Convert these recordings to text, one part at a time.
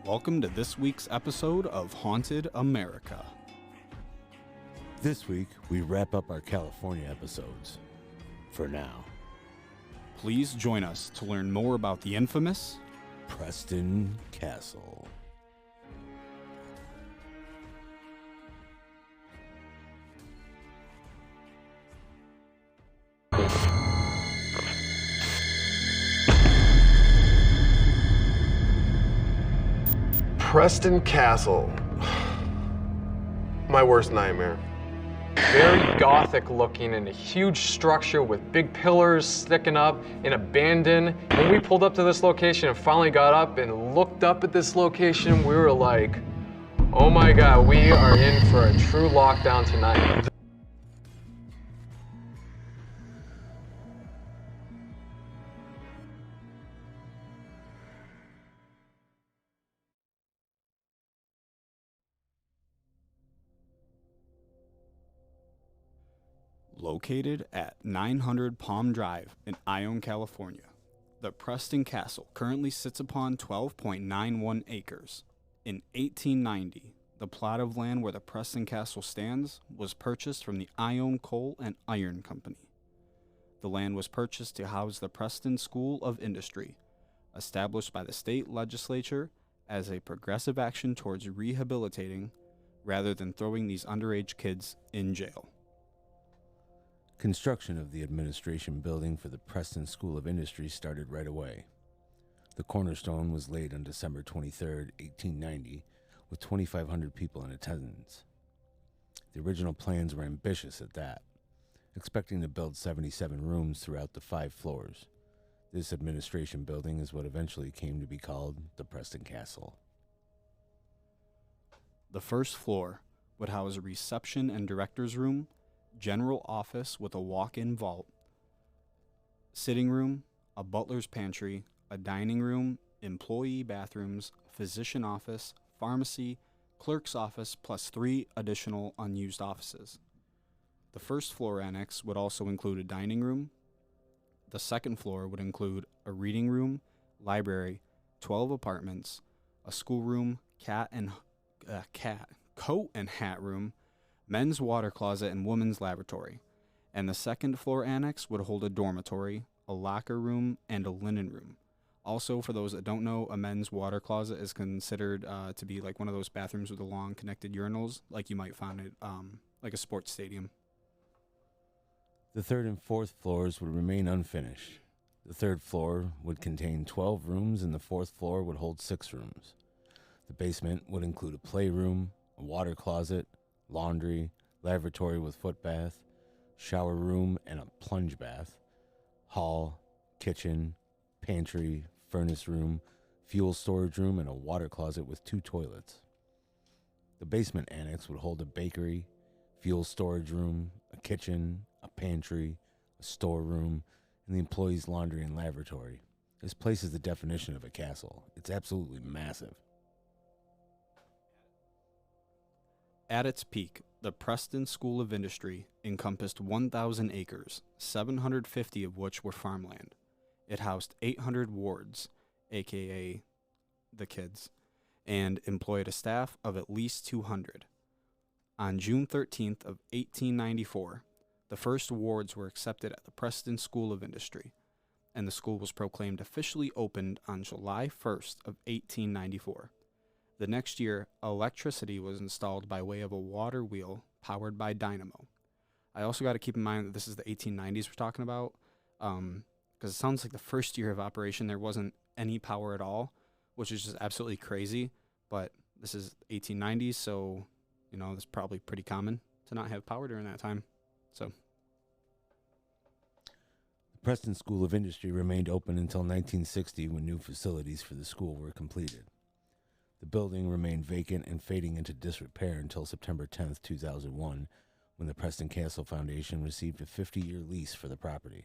Welcome to this week's episode of Haunted America. This week, we wrap up our California episodes. For now. Please join us to learn more about the infamous Preston Castle. Preston Castle. My worst nightmare. Very gothic looking and a huge structure with big pillars sticking up and abandoned. When we pulled up to this location and finally got up and looked up at this location, we were like, oh my God, we are in for a true lockdown tonight. Located at 900 Palm Drive in Ione, California, the Preston Castle currently sits upon 12.91 acres. In 1890, the plot of land where the Preston Castle stands was purchased from the Ione Coal and Iron Company. The land was purchased to house the Preston School of Industry, established by the state legislature as a progressive action towards rehabilitating rather than throwing these underage kids in jail. Construction of the administration building for the Preston School of Industry started right away. The cornerstone was laid on December 23, 1890, with 2,500 people in attendance. The original plans were ambitious at that, expecting to build 77 rooms throughout the 5 floors. This administration building is what eventually came to be called the Preston Castle. The first floor would house a reception and director's room, general office with a walk-in vault, sitting room, a butler's pantry, a dining room, employee bathrooms, physician office, pharmacy, clerk's office, plus 3 additional unused offices. The first floor annex would also include a dining room. The second floor would include a reading room, library, 12 apartments, a schoolroom, coat and hat room, men's water closet, and women's laboratory. And the second floor annex would hold a dormitory, a locker room, and a linen room. Also, for those that don't know, a men's water closet is considered to be like one of those bathrooms with the long connected urinals, like you might find at like a sports stadium. The third and fourth floors would remain unfinished. The third floor would contain 12 rooms, and the fourth floor would hold 6 rooms. The basement would include a playroom, a water closet, laundry, lavatory with foot bath, shower room and a plunge bath, hall, kitchen, pantry, furnace room, fuel storage room, and a water closet with 2 toilets. The basement annex would hold a bakery, fuel storage room, a kitchen, a pantry, a storeroom, and the employees' laundry and lavatory. This place is the definition of a castle. It's absolutely massive. At its peak, the Preston School of Industry encompassed 1,000 acres, 750 of which were farmland. It housed 800 wards, aka the kids, and employed a staff of at least 200. On June 13th of 1894, the first wards were accepted at the Preston School of Industry, and the school was proclaimed officially opened on July 1st of 1894. The next year, electricity was installed by way of a water wheel powered by dynamo. I also got to keep in mind that this is the 1890s we're talking about, because it sounds like the first year of operation there wasn't any power at all, which is just absolutely crazy. But this is 1890s, so it's probably pretty common to not have power during that time. So, The Preston School of Industry remained open until 1960 when new facilities for the school were completed. The building remained vacant and fading into disrepair until September 10, 2001, when the Preston Castle Foundation received a 50-year lease for the property.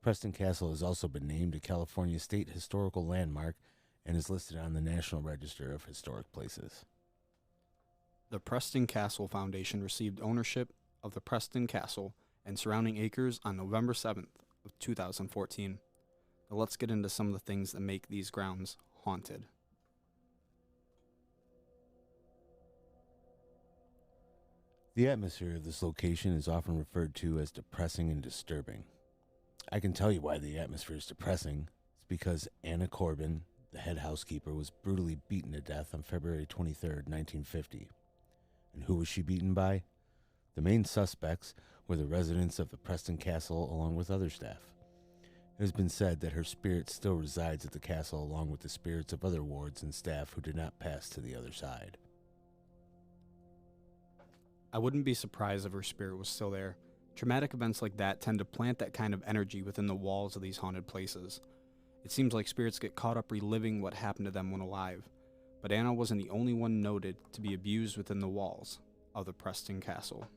Preston Castle has also been named a California State Historical Landmark and is listed on the National Register of Historic Places. The Preston Castle Foundation received ownership of the Preston Castle and surrounding acres on November 7th of 2014. Now let's get into some of the things that make these grounds haunted. The atmosphere of this location is often referred to as depressing and disturbing. I can tell you why the atmosphere is depressing. It's because Anna Corbin, the head housekeeper, was brutally beaten to death on February 23rd, 1950. And who was she beaten by? The main suspects were the residents of the Preston Castle along with other staff. It has been said that her spirit still resides at the castle along with the spirits of other wards and staff who did not pass to the other side. I wouldn't be surprised if her spirit was still there. Traumatic events like that tend to plant that kind of energy within the walls of these haunted places. It seems like spirits get caught up reliving what happened to them when alive, but Anna wasn't the only one noted to be abused within the walls of the Preston Castle.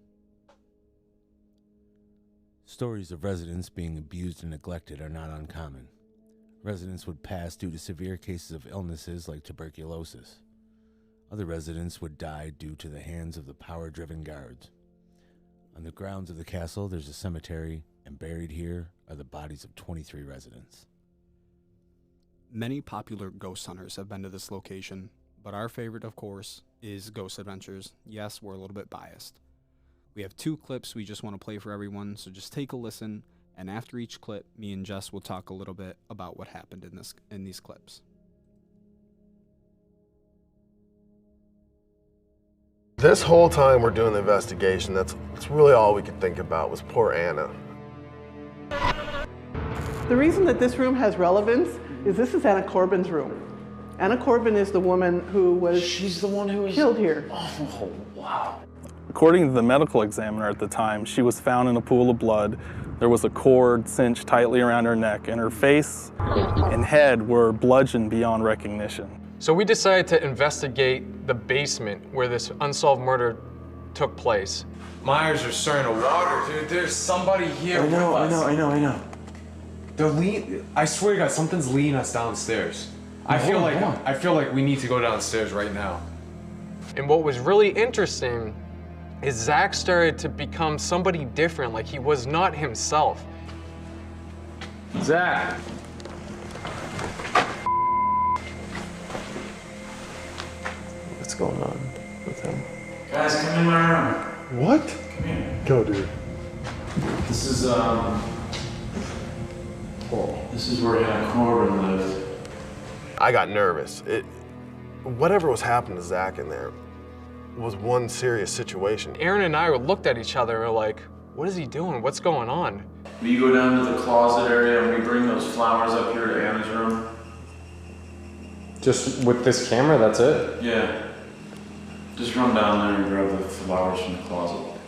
Stories of residents being abused and neglected are not uncommon. Residents would pass due to severe cases of illnesses like tuberculosis. Other residents would die due to the hands of the power-driven guards. On the grounds of the castle, there's a cemetery, and buried here are the bodies of 23 residents. Many popular ghost hunters have been to this location, but our favorite, of course, is Ghost Adventures. Yes, we're a little bit biased. We have 2 clips we just want to play for everyone, so just take a listen, and after each clip, me and Jess will talk a little bit about what happened in these clips. This whole time we're doing the investigation, that's really all we could think about was poor Anna. The reason that this room has relevance is this is Anna Corbin's room. Anna Corbin is the woman who was She's the one who was killed here. Oh, wow. According to the medical examiner at the time, she was found in a pool of blood. There was a cord cinched tightly around her neck, and her face and head were bludgeoned beyond recognition. So we decided to investigate the basement where this unsolved murder took place. My eyes are starting to water, dude. There's somebody here. I know. I swear to God, something's leading us downstairs. I feel like we need to go downstairs right now. And what was really interesting is Zach started to become somebody different, like he was not himself. Zach. What's going on with him? Guys, come in my room. What? Come here. Go, dude. This is where Anna Corbin lives. I got nervous. Whatever was happening to Zach in there was one serious situation. Aaron and I looked at each other and were like, what is he doing? What's going on? We go down to the closet area and we bring those flowers up here to Anna's room. Just with this camera, that's it? Yeah. Just run down there and grab the flowers from the closet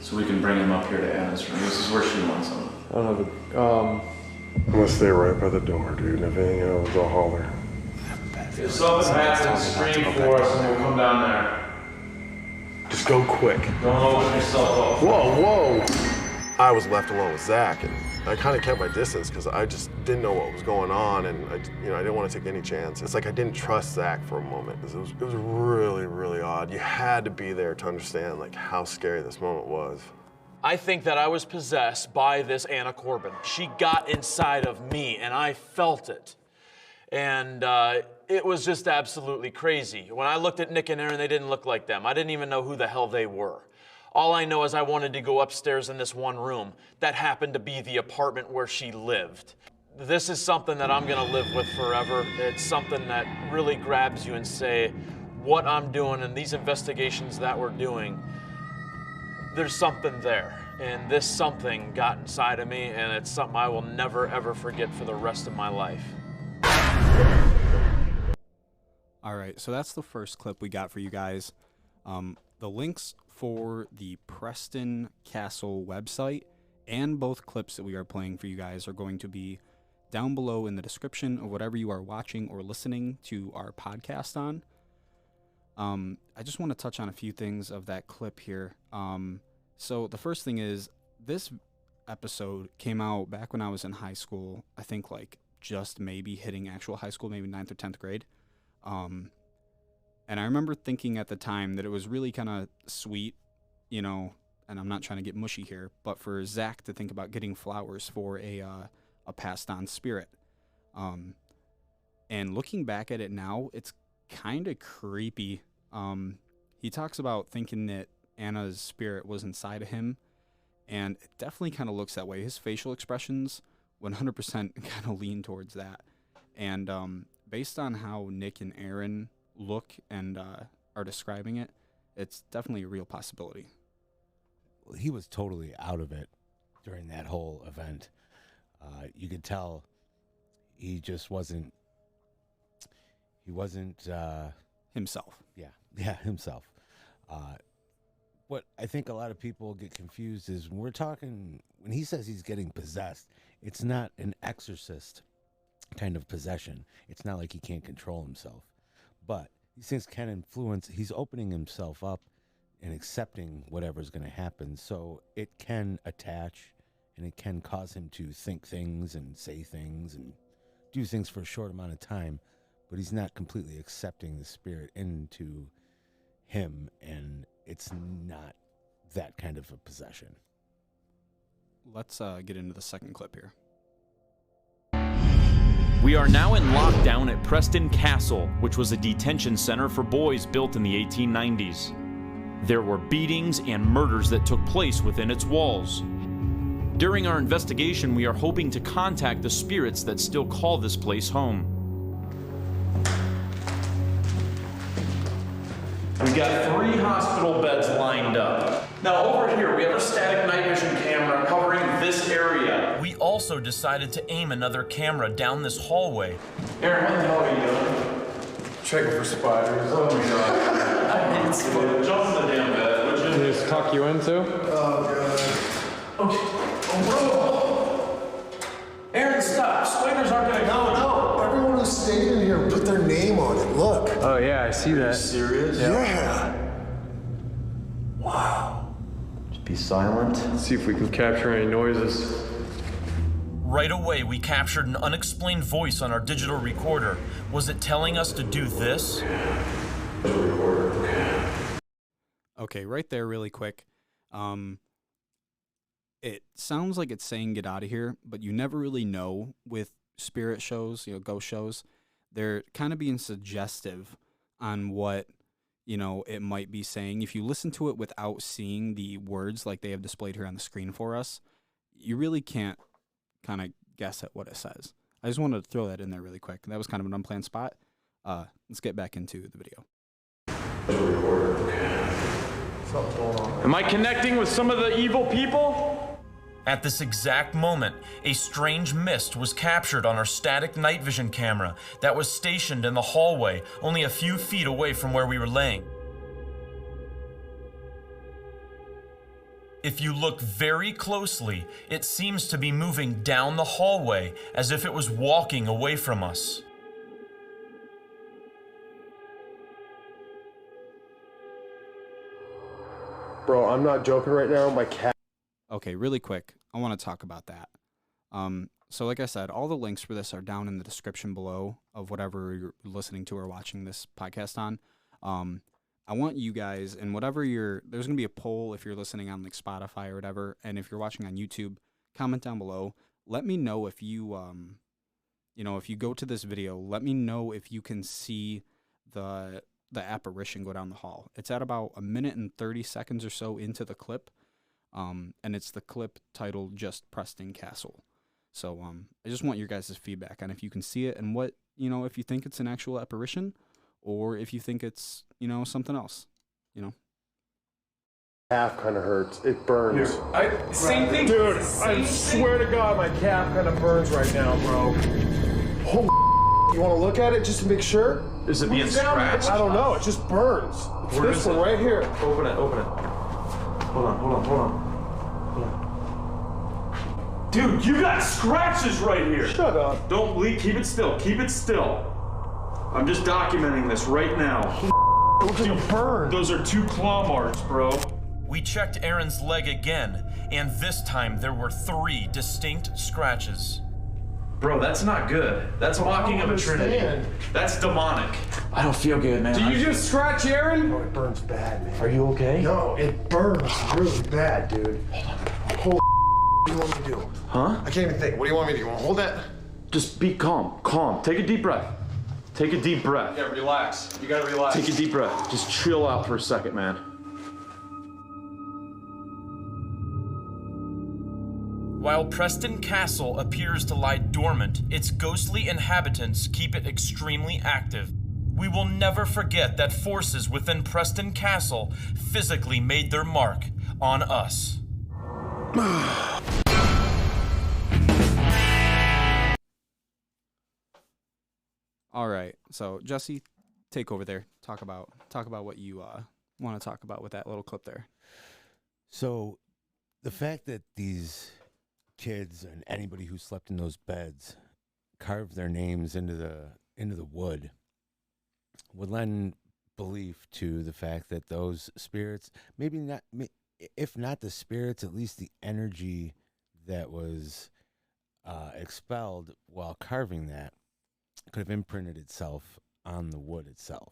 so we can bring them up here to Anna's room. This is where she wants them. I don't know. I'm gonna stay right by the door, dude. If anything else, I'll holler. If something happens, scream for us and we'll come down there. Just go quick. Don't open yourself up. Whoa! I was left alone with Zach, and I kind of kept my distance because I just didn't know what was going on, and I didn't want to take any chance. It's like I didn't trust Zach for a moment. It was really, really odd. You had to be there to understand like how scary this moment was. I think that I was possessed by this Anna Corbin. She got inside of me, and I felt it. And it was just absolutely crazy. When I looked at Nick and Aaron, they didn't look like them. I didn't even know who the hell they were. All I know is I wanted to go upstairs in this one room that happened to be the apartment where she lived. This is something that I'm gonna live with forever. It's something that really grabs you and say, what I'm doing and these investigations that we're doing, there's something there. And this something got inside of me, and it's something I will never ever forget for the rest of my life. All right, so that's the first clip we got for you guys. The links for the Preston Castle website and both clips that we are playing for you guys are going to be down below in the description of whatever you are watching or listening to our podcast on. I just want to touch on a few things of that clip here. So the first thing is this episode came out back when I was in high school. I think like just maybe hitting actual high school, maybe 9th or 10th grade. And I remember thinking at the time that it was really kind of sweet, you know, and I'm not trying to get mushy here, but for Zach to think about getting flowers for a passed on spirit. And looking back at it now, it's kind of creepy. He talks about thinking that Anna's spirit was inside of him, and it definitely kind of looks that way. His facial expressions 100% kind of lean towards that. And based on how Nick and Aaron look and are describing it, it's definitely a real possibility. Well, he was totally out of it during that whole event. You could tell he just wasn't. He wasn't himself. Yeah, himself. What I think a lot of people get confused is when he says he's getting possessed, it's not an exorcist kind of possession. It's not like he can't control himself. But these things can influence. He's opening himself up and accepting whatever's going to happen. So it can attach, and it can cause him to think things and say things and do things for a short amount of time. But he's not completely accepting the spirit into him, and it's not that kind of a possession. Let's get into the second clip here. We are now in lockdown at Preston Castle, which was a detention center for boys built in the 1890s. There were beatings and murders that took place within its walls. During our investigation, we are hoping to contact the spirits that still call this place home. We got 3 hospital beds lined up. Now over here, we have a static night vision camera covering this area. We also decided to aim another camera down this hallway. Aaron, what the hell are you doing? Checking for spiders. Oh my god. I didn't see it. Jump in the damn bed, would you? Can you just tuck you into? Oh god. Okay. Oh, bro. Aaron, stop. Spiders aren't gonna go. No. Everyone who's stayed in here put their name on it. Look. Oh yeah, I see that. Are you serious? Yeah. Wow. Just be silent. Let's see if we can capture any noises. Right away, we captured an unexplained voice on our digital recorder. Was it telling us to do this? Okay, right there really quick. It sounds like it's saying get out of here, but you never really know with spirit shows, ghost shows. They're kind of being suggestive on what, it might be saying. If you listen to it without seeing the words like they have displayed here on the screen for us, you really can't kind of guess at what it says. I just wanted to throw that in there really quick. That was kind of an unplanned spot. Let's get back into the video. Am I connecting with some of the evil people? At this exact moment, a strange mist was captured on our static night vision camera that was stationed in the hallway only a few feet away from where we were laying. If you look very closely, it seems to be moving down the hallway as if it was walking away from us. Bro, I'm not joking right now. My cat. Okay, really quick. I want to talk about that. So like I said, all the links for this are down in the description below of whatever you're listening to or watching this podcast on. I want you guys, and whatever there's going to be a poll if you're listening on like Spotify or whatever, and if you're watching on YouTube, comment down below. Let me know if you, if you go to this video, let me know if you can see the apparition go down the hall. It's at about 1 minute and 30 seconds or so into the clip. And it's the clip titled just Preston Castle. So I just want your guys' feedback on if you can see it and what, if you think it's an actual apparition or if you think it's, something else, Calf kind of hurts. It burns. Same thing. Dude, I swear to God, my calf kind of burns right now, bro. Holy you want to look at it just to make sure? Is it being scratched? I don't know. It just burns. It's Where this is one it? right here. Open it. Hold on. Dude, you got scratches right here. Shut up. Don't bleed. Keep it still. I'm just documenting this right now. Look at the burn. Those are 2 claw marks, bro. We checked Aaron's leg again, and this time there were 3 distinct scratches. Bro, that's not good. That's mocking of a trinity. That's demonic. I don't feel good, man. Did you just scratch Aaron? Oh, it burns bad, man. Are you okay? No, it burns really bad, dude. Holy what do you want me to do? Huh? I can't even think. What do you want me to do? You want to hold that? Just be calm. Take a deep breath. Yeah, relax. You gotta relax. Take a deep breath. Just chill out for a second, man. While Preston Castle appears to lie dormant, its ghostly inhabitants keep it extremely active. We will never forget that forces within Preston Castle physically made their mark on us. All right, so Jesse, take over there. Talk about what you want to talk about with that little clip there. So, the fact that these kids and anybody who slept in those beds carved their names into the wood would lend belief to the fact that those spirits, maybe not, if not the spirits, at least the energy that was expelled while carving that could have imprinted itself on the wood itself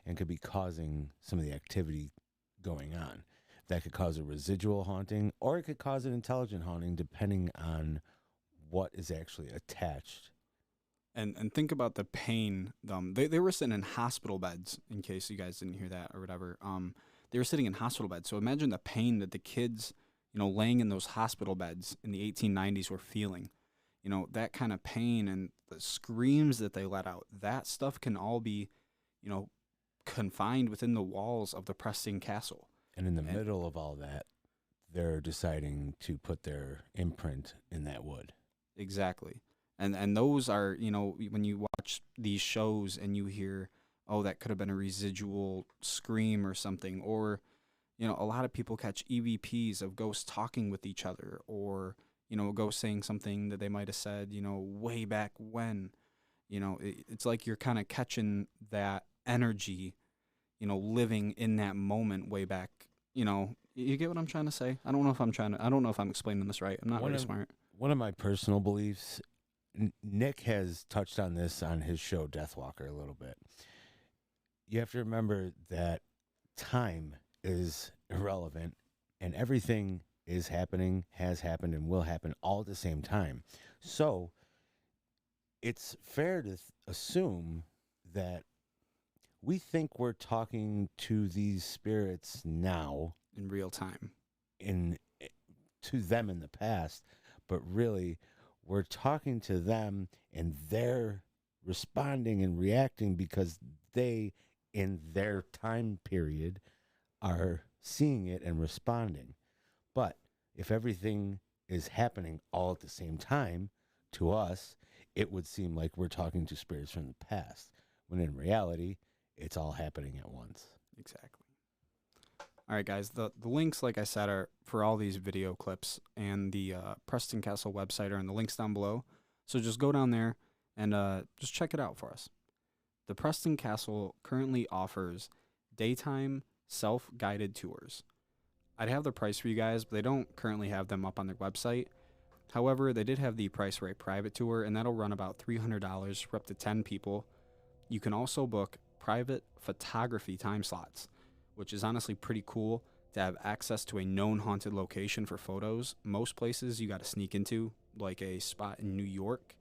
and could be causing some of the activity going on. That could cause a residual haunting, or it could cause an intelligent haunting, depending on what is actually attached. And think about the pain. They were sitting in hospital beds, in case you guys didn't hear that or whatever. They were sitting in hospital beds. So imagine the pain that the kids, laying in those hospital beds in the 1890s were feeling. That kind of pain and the screams that they let out, that stuff can all be, confined within the walls of the Preston Castle. And in the middle of all that, they're deciding to put their imprint in that wood. Exactly. And those are, when you watch these shows and you hear, oh, that could have been a residual scream or something, or, a lot of people catch EVPs of ghosts talking with each other, or, a ghost saying something that they might have said, way back when. It's like you're kind of catching that energy, living in that moment way back. You get what I'm trying to say? I don't know if I'm explaining this right. I'm not very smart. One of my personal beliefs, Nick has touched on this on his show Deathwalker a little bit. You have to remember that time is irrelevant and everything is happening, has happened, and will happen all at the same time. So it's fair to assume that we think we're talking to these spirits now in real time, to them in the past, but really we're talking to them and they're responding and reacting because they, in their time period, are seeing it and responding. But if everything is happening all at the same time, to us, it would seem like we're talking to spirits from the past, when in reality, it's all happening at once. Exactly. All right, guys, the links, like I said, are for all these video clips, and the Preston Castle website are in the links down below. So just go down there and just check it out for us. The Preston Castle currently offers daytime self-guided tours. I'd have the price for you guys, but they don't currently have them up on their website. However, they did have the price for a private tour, and that'll run about $300 for up to 10 people. You can also book private photography time slots, which is honestly pretty cool to have access to a known haunted location for photos. Most places you got to sneak into, like a spot in New York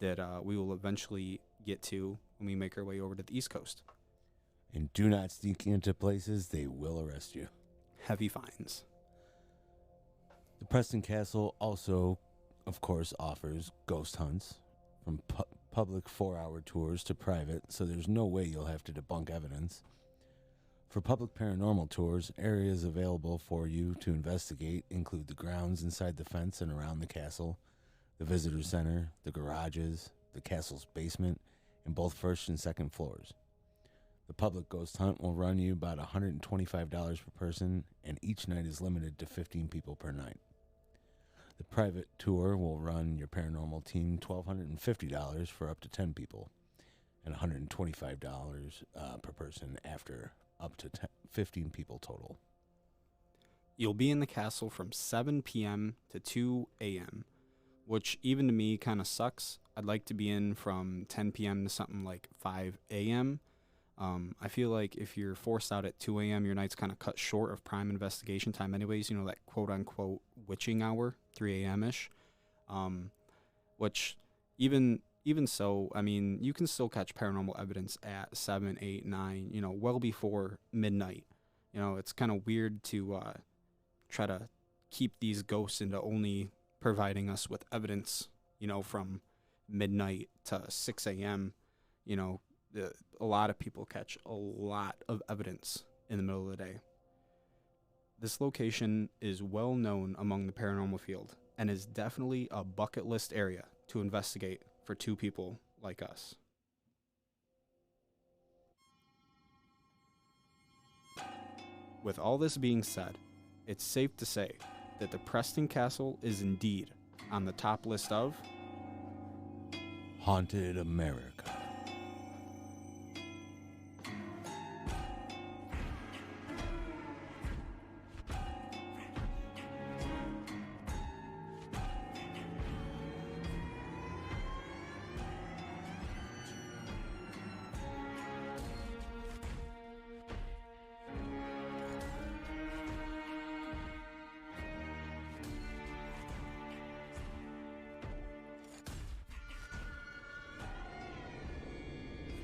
that we will eventually get to when we make our way over to the East Coast. And do not sneak into places, they will arrest you. Heavy fines. The Preston Castle also, of course, offers ghost hunts, from public 4-hour tours to private, so there's no way you'll have to debunk evidence. For public paranormal tours, areas available for you to investigate include the grounds inside the fence and around the castle, the visitor center, the garages, the castle's basement, and both first and second floors. The public ghost hunt will run you about $125 per person, and each night is limited to 15 people per night. The private tour will run your paranormal team $1,250 for up to 10 people, and $125 per person after up to 15 people total. You'll be in the castle from 7 p.m. to 2 a.m., which even to me kind of sucks. I'd like to be in from 10 p.m. to something like 5 a.m. I feel like if you're forced out at 2 a.m., your night's kind of cut short of prime investigation time anyways, that quote-unquote witching hour, 3 a.m.-ish, which even so, I mean, you can still catch paranormal evidence at 7, 8, 9, well before midnight. It's kind of weird to try to keep these ghosts into only providing us with evidence, from midnight to 6 a.m. A lot of people catch a lot of evidence in the middle of the day. This location is well known among the paranormal field and is definitely a bucket list area to investigate for two people like us. With all this being said, it's safe to say that the Preston Castle is indeed on the top list of Haunted America.